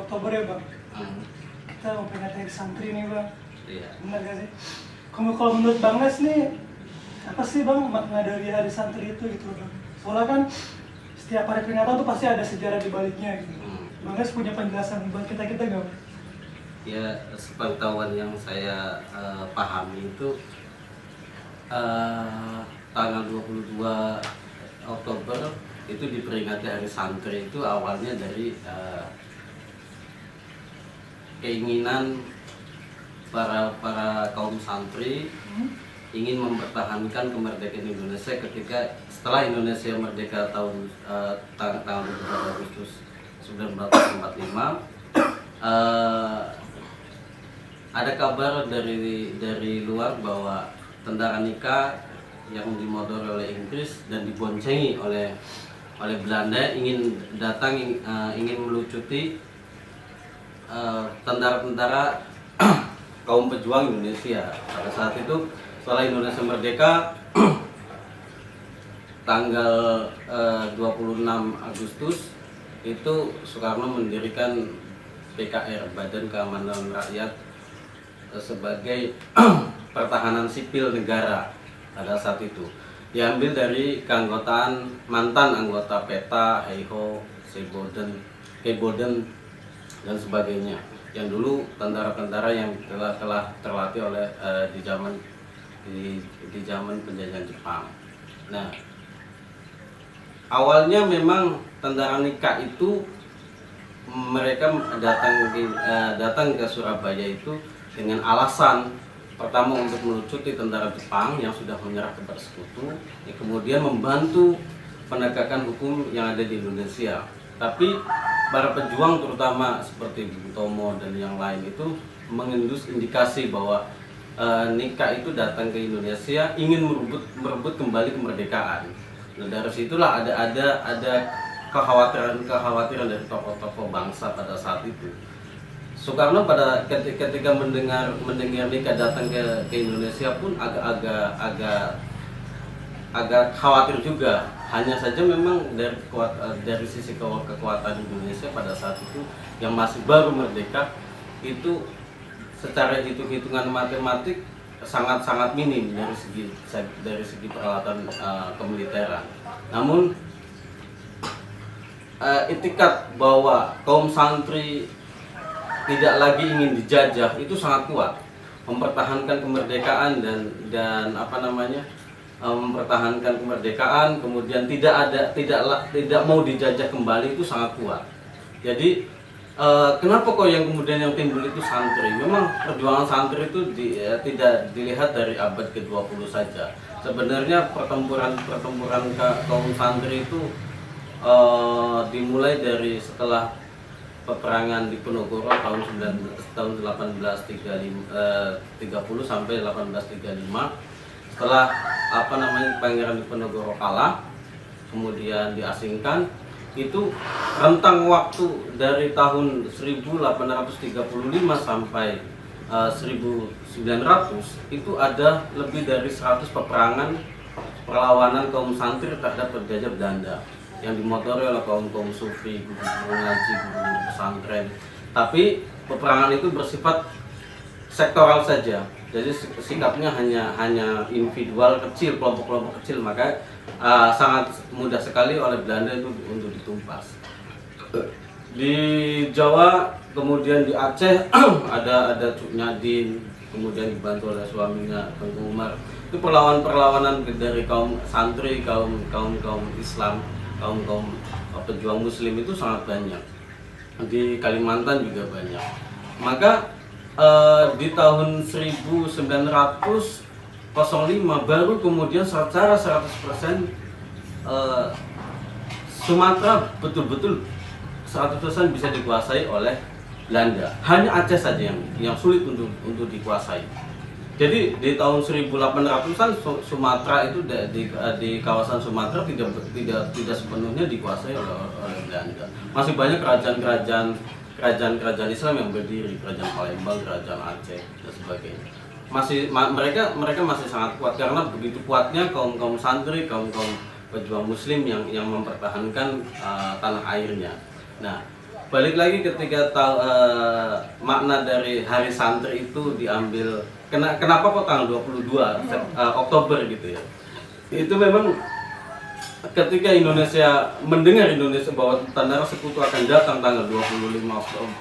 Oktober ya Bang. Kita mau peringati Hari Santri nih Bang. Iya. Benar gak sih? Kalau menurut Bang Nes nih, apa sih Bang makna dari Hari Santri itu gitu Bang? Soalnya kan setiap hari peringatan tuh pasti ada sejarah di baliknya gitu. Bang Nes punya penjelasan buat kita-kita gak Bang? Ya, sepengetahuan yang saya pahami itu tanggal 22 Oktober itu diperingati Hari Santri itu awalnya dari keinginan para kaum santri ingin mempertahankan kemerdekaan Indonesia ketika setelah Indonesia merdeka tanggal 24 Agustus 1945. Ada kabar dari luar bahwa tentara Nika yang dimodori oleh Inggris dan diboncengi oleh Belanda ingin melucuti tentara-tentara kaum pejuang Indonesia. Pada saat itu setelah Indonesia merdeka tanggal 26 Agustus itu Soekarno mendirikan PKR, Badan Keamanan Rakyat, sebagai pertahanan sipil negara. Pada saat itu diambil dari keanggotaan mantan anggota PETA, Heiho, Keboden dan sebagainya, yang dulu tentara-tentara yang telah terlatih oleh di zaman penjajahan Jepang. Nah, awalnya memang tentara Nika itu mereka datang ke Surabaya itu dengan alasan pertama untuk melucuti tentara Jepang yang sudah menyerah ke bersekutu, kemudian membantu penegakan hukum yang ada di Indonesia. Tapi para pejuang terutama seperti Bung Tomo dan yang lain itu mengendus indikasi bahwa Nika itu datang ke Indonesia ingin merebut kembali kemerdekaan. Nah, dari situlah ada kekhawatiran dari tokoh-tokoh bangsa pada saat itu. Soekarno ketika mendengar Nika datang ke Indonesia pun agak khawatir juga. Hanya saja memang dari sisi kekuatan Indonesia pada saat itu yang masih baru merdeka itu secara hitungan matematik sangat minim dari segi peralatan kemiliteran. Namun itikat bahwa kaum santri tidak lagi ingin dijajah itu sangat kuat, mempertahankan kemerdekaan dan mempertahankan kemerdekaan, kemudian tidak mau dijajah kembali itu sangat kuat. Jadi kenapa kok yang kemudian yang timbul itu santri? Memang perjuangan santri itu tidak dilihat dari abad ke-20 saja. Sebenarnya pertempuran kaum santri itu dimulai dari setelah peperangan di Ponorogo tahun 1830 sampai 1835. Setelah Pangeran Diponegoro kalah, kemudian diasingkan, itu rentang waktu dari tahun 1835 sampai 1900 itu ada lebih dari 100 peperangan perlawanan kaum santri terhadap penjajah Belanda yang dimotori oleh kaum sufi, guru ngaji, guru pesantren. Tapi peperangan itu bersifat sektoral saja. Jadi sikapnya hanya individual kecil, kelompok-kelompok kecil, maka sangat mudah sekali oleh Belanda itu untuk ditumpas. Di Jawa, kemudian di Aceh ada Cuk Nyadin, kemudian dibantu oleh suaminya Tengku Umar. Itu perlawanan dari kaum santri, kaum Islam, kaum pejuang Muslim itu sangat banyak. Di Kalimantan juga banyak. Maka di tahun 1905 baru kemudian secara 100% Sumatera betul-betul 100% bisa dikuasai oleh Belanda. Hanya Aceh saja yang sulit untuk dikuasai. Jadi di tahun 1800-an Sumatera itu di kawasan Sumatera tidak sepenuhnya dikuasai oleh Belanda. Masih banyak kerajaan Islam yang berdiri, kerajaan Palembang, kerajaan Aceh dan sebagainya. Mereka masih sangat kuat karena begitu kuatnya kaum santri, kaum pejuang Muslim yang mempertahankan tanah airnya. Nah, balik lagi ketika makna dari Hari Santri itu diambil, kenapa kok tanggal 22 Oktober gitu ya? Itu memang ketika Indonesia mendengar bahwa Tentara Sekutu akan datang tanggal 25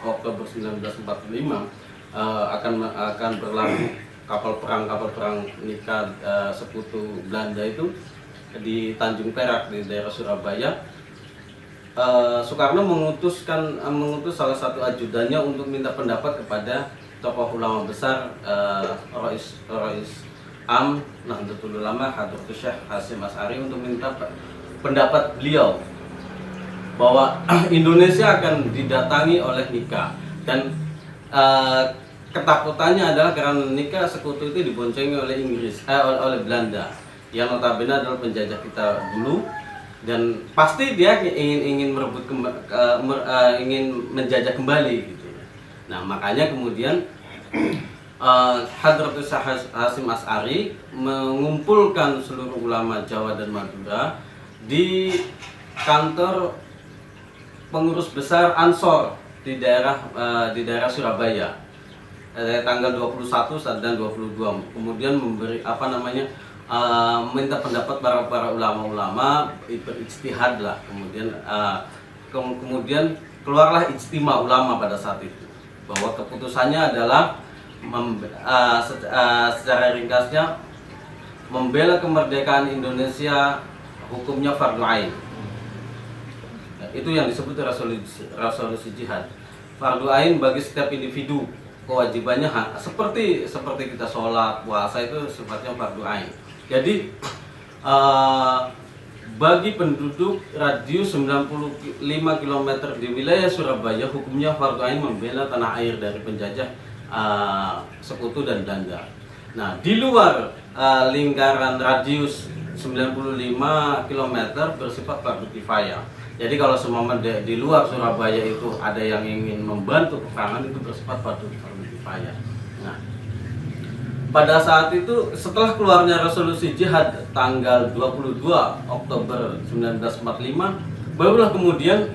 Oktober 1945, akan berlaku kapal perang Nika Sekutu Belanda itu di Tanjung Perak di daerah Surabaya. Soekarno mengutus salah satu ajudannya untuk minta pendapat kepada tokoh ulama besar, Rois Nahdlatul Ulama Hadratus Syekh Hasyim Asy'ari, untuk minta pendapat beliau bahwa Indonesia akan didatangi oleh Nika, dan ketakutannya adalah karena Nika Sekutu itu diboncengi oleh oleh Belanda yang notabene adalah penjajah kita dulu, dan pasti dia ingin merebut ingin menjajah kembali gitu. Nah, makanya kemudian Hadratus Hasyim Asy'ari mengumpulkan seluruh ulama Jawa dan Madura di kantor pengurus besar Ansor di daerah Surabaya, tanggal 21 dan 22. Kemudian memberi minta pendapat para ulama-ulama, berijtihad lah. Kemudian keluarlah ijtima ulama pada saat itu, bahwa keputusannya adalah secara ringkasnya membela kemerdekaan Indonesia, hukumnya fardu ain. Itu yang disebut resolusi jihad. Fardu ain bagi setiap individu, kewajibannya seperti kita sholat, puasa, itu sifatnya fardu ain. Jadi bagi penduduk radius 95 km di wilayah Surabaya, hukumnya fardu ain membela tanah air dari penjajah Sekutu dan Belanda. Nah, di luar lingkaran radius 95 km bersifat fardu kifayah. Jadi kalau semua di luar Surabaya itu ada yang ingin membantu peperangan, itu bersifat fardu kifayah. Nah, pada saat itu, setelah keluarnya resolusi jihad tanggal 22 Oktober 1945, barulah kemudian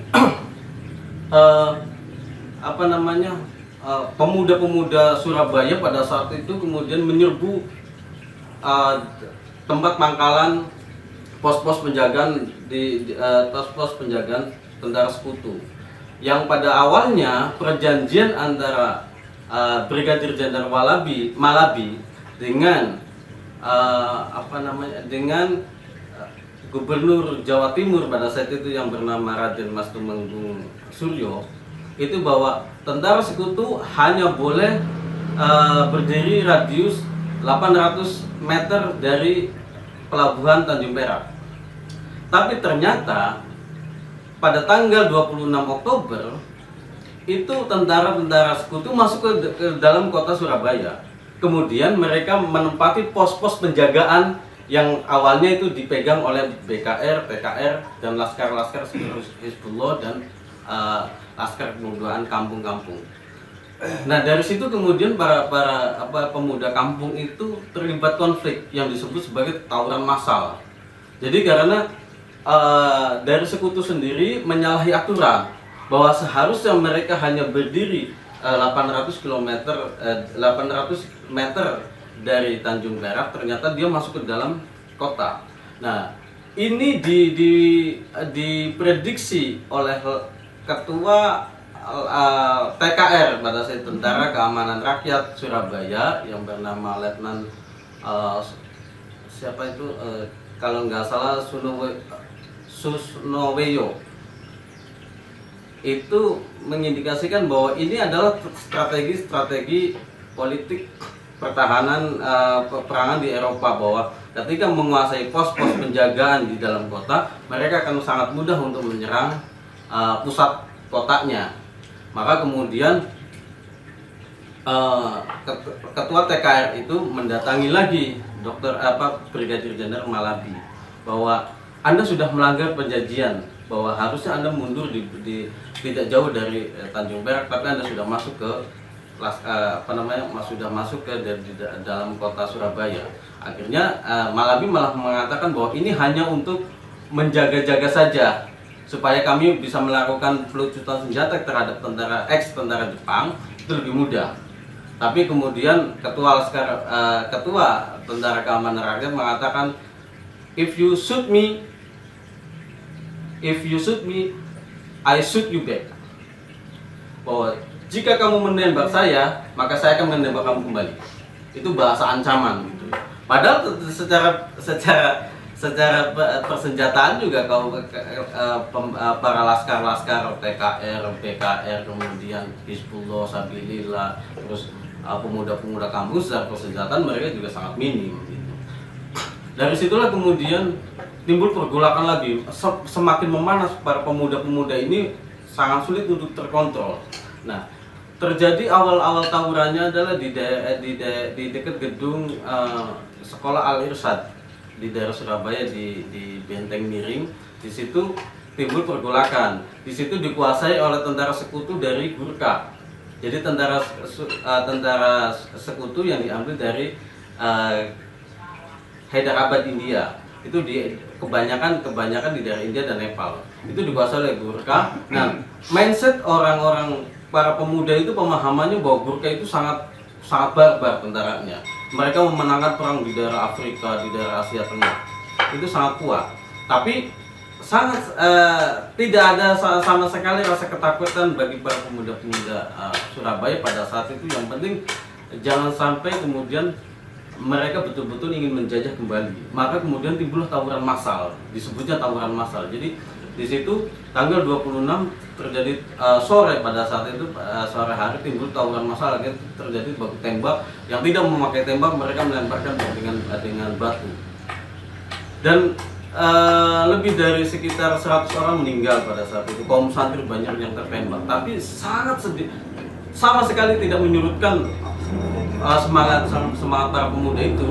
pemuda-pemuda Surabaya pada saat itu kemudian menyerbu tempat pangkalan pos-pos penjagaan pos-pos penjagaan Tentara Sekutu, yang pada awalnya perjanjian antara Brigadir Jenderal Malabi dengan Gubernur Jawa Timur pada saat itu yang bernama Raden Mas Tumenggung Suryo, itu bahwa Tentara Sekutu hanya boleh berdiri radius 800 meter dari pelabuhan Tanjung Perak. Tapi ternyata pada tanggal 26 Oktober itu tentara-tentara Sekutu masuk ke dalam kota Surabaya. Kemudian mereka menempati pos-pos penjagaan yang awalnya itu dipegang oleh BKR, PKR, dan laskar-laskar Hizbullah dan laskar kebudayaan kampung-kampung. Nah, dari situ kemudian para pemuda kampung itu terlibat konflik yang disebut sebagai tawuran massal. Jadi karena dari Sekutu sendiri menyalahi aturan bahwa seharusnya mereka hanya berdiri 800 meter dari Tanjung Perak, ternyata dia masuk ke dalam kota. Nah, ini diprediksi oleh ketua TKR pada saat Tentara Keamanan Rakyat Surabaya yang bernama Letnan kalau nggak salah Susnoweyo, itu mengindikasikan bahwa ini adalah strategi politik pertahanan peperangan di Eropa, bahwa ketika menguasai pos-pos penjagaan di dalam kota, mereka akan sangat mudah untuk menyerang pusat kotanya. Maka kemudian ketua TKR itu mendatangi lagi Brigadir Jenderal Malabi, bahwa Anda sudah melanggar perjanjian, bahwa harusnya Anda mundur tidak jauh dari Tanjung Perak, tapi Anda sudah masuk ke dalam kota Surabaya. Akhirnya Malabi malah mengatakan bahwa ini hanya untuk menjaga-jaga saja supaya kami bisa melakukan pelucutan senjata terhadap tentara Jepang itu lebih mudah. Tapi kemudian ketua tentara keamanan rakyat mengatakan, if you shoot me, I shoot you back. Bahwa jika kamu menembak saya, maka saya akan menembak kamu kembali. Itu bahasa ancaman gitu. Padahal secara persenjataan juga para laskar TKR, PKR, kemudian Hizbullah, Sabilillah, terus pemuda-pemuda kampus, secara persenjataan mereka juga sangat minim gitu. Dari situlah kemudian timbul pergolakan lagi, semakin memanas. Para pemuda-pemuda ini sangat sulit untuk terkontrol. Nah, terjadi awal-awal tawurannya adalah di dekat gedung sekolah Al-Irsyad di daerah Surabaya, di Benteng Miring. Di situ timbul pergolakan. Di situ dikuasai oleh tentara sekutu dari Gurkha. Jadi tentara sekutu yang diambil dari Hyderabad, India. Itu kebanyakan di daerah India dan Nepal. Itu dikuasai oleh Gurkha. Nah, mindset orang-orang para pemuda itu, pemahamannya bahwa Gurkha itu sangat barbar tentaranya. Mereka memenangkan perang di daerah Afrika, di daerah Asia Tengah. Itu sangat kuat. Tapi tidak ada sama sekali rasa ketakutan bagi para pemuda-pemuda Surabaya pada saat itu. Yang penting jangan sampai kemudian mereka betul-betul ingin menjajah kembali. Maka kemudian timbullah tawuran massal, disebutnya tawuran massal. Jadi di situ tanggal 26 terjadi sore, pada saat itu sore hari timbul tawuran massal, terjadi baku tembak. Yang tidak memakai tembak mereka melemparkan dengan batu. Dan lebih dari sekitar 100 orang meninggal pada saat itu. Kaum santri banyak yang tertembak. Tapi sangat sedih, sama sekali tidak menyurutkan semangat para pemuda itu.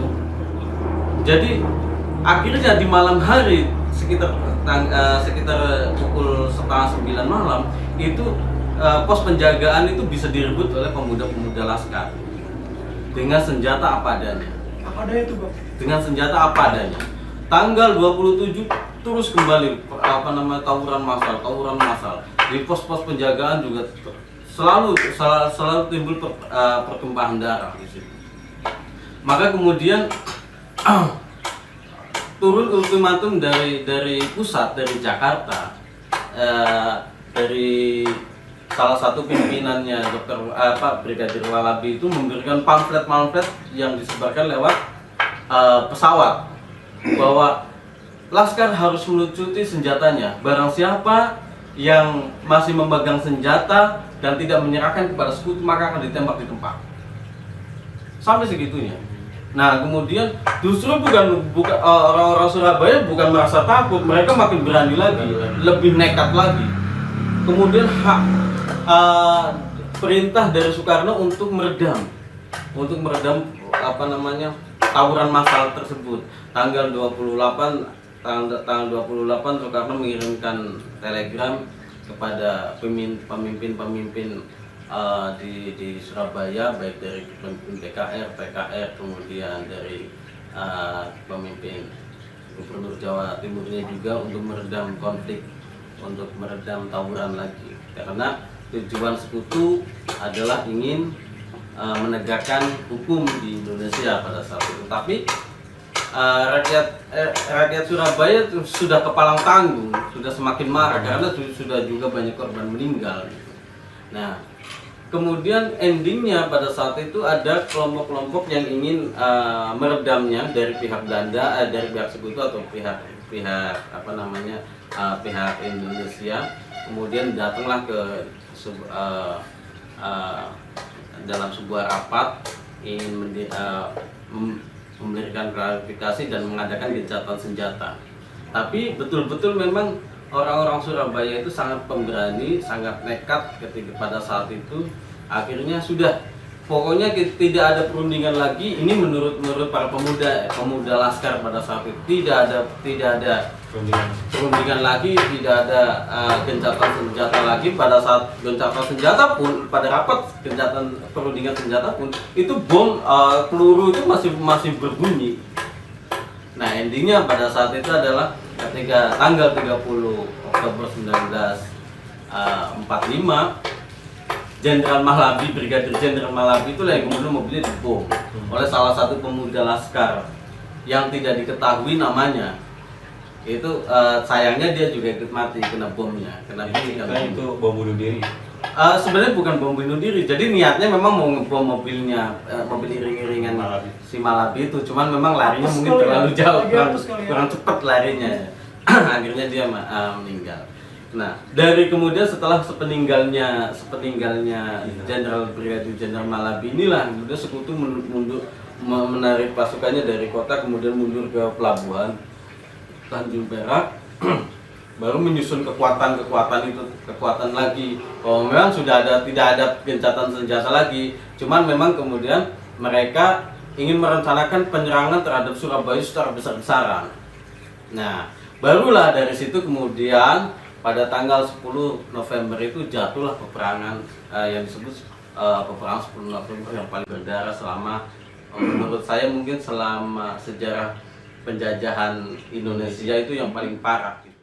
Jadi akhirnya di malam hari sekitar pukul 8:30 malam itu pos penjagaan itu bisa direbut oleh pemuda-pemuda laskar dengan senjata apa adanya. Apa adanya itu, Bang? Dengan senjata apa adanya. Tanggal 27 terus kembali tawuran massal. Di pos-pos penjagaan juga selalu timbul pertumpahan darah di situ. Maka kemudian turun ultimatum dari pusat, dari Jakarta, dari salah satu pimpinannya Brigadir Walabi itu memberikan pamflet yang disebarkan lewat pesawat bahwa laskar harus melucuti senjatanya. Barang siapa yang masih memegang senjata dan tidak menyerahkan kepada sekutu maka akan ditembak di tempat. Sampai segitunya. Nah, kemudian justru bukan orang-orang Surabaya bukan merasa takut, mereka makin berani lagi, lebih nekat lagi. Kemudian perintah dari Soekarno untuk meredam tawuran massal tersebut. Tanggal 28 Soekarno mengirimkan telegram kepada pemimpin di Surabaya, baik dari pemimpin PKR, kemudian dari pemimpin Gubernur Jawa Timurnya juga, untuk meredam konflik, untuk meredam tawuran lagi. Karena tujuan sekutu adalah ingin menegakkan hukum di Indonesia pada saat itu. Tapi rakyat Surabaya sudah kepalang tanggung, sudah semakin marah karena sudah juga banyak korban meninggal. Nah, kemudian endingnya pada saat itu ada kelompok-kelompok yang ingin meredamnya dari pihak Belanda, dari pihak sekutu atau pihak Indonesia. Kemudian datanglah ke dalam sebuah rapat ingin memberikan klarifikasi dan mengadakan gencatan senjata. Tapi betul-betul memang orang-orang Surabaya itu sangat pemberani, sangat nekat ketika pada saat itu. Akhirnya sudah, pokoknya tidak ada perundingan lagi. Ini menurut para pemuda laskar pada saat itu tidak ada perundingan lagi, tidak ada gencatan senjata lagi. Pada saat gencatan senjata pun, pada rapat perundingan senjata pun, itu bom peluru itu masih berbunyi. Nah, endingnya pada saat itu adalah ketika tanggal 30 Oktober 1945, Jenderal Malabi, Brigadir Jenderal Malabi itu yang kemudian mobilnya dibom oleh salah satu pemuda Laskar yang tidak diketahui namanya. Itu sayangnya dia juga ikut mati kena bomnya. Karena itu bom bunuh diri. Sebenarnya bukan bom bunuh diri, jadi niatnya memang mau ngebom mobilnya, mobil iring-iringan si Malabi itu, cuman memang larinya mungkin terlalu jauh, kurang cepat larinya. Akhirnya dia meninggal. Nah, dari kemudian setelah sepeninggalnya Jenderal Brigadir Jenderal Malabi inilah kemudian sekutu menarik pasukannya dari kota, kemudian mundur ke pelabuhan Tanjung Perak, baru menyusun kekuatan lagi. Oh, memang sudah tidak ada gencatan senjata lagi, cuman memang kemudian mereka ingin merencanakan penyerangan terhadap Surabaya secara besar-besaran. Nah, barulah dari situ kemudian pada tanggal 10 November itu jatuhlah peperangan yang disebut peperangan 10 November yang paling berdarah selama menurut saya mungkin selama sejarah penjajahan Indonesia itu yang paling parah gitu.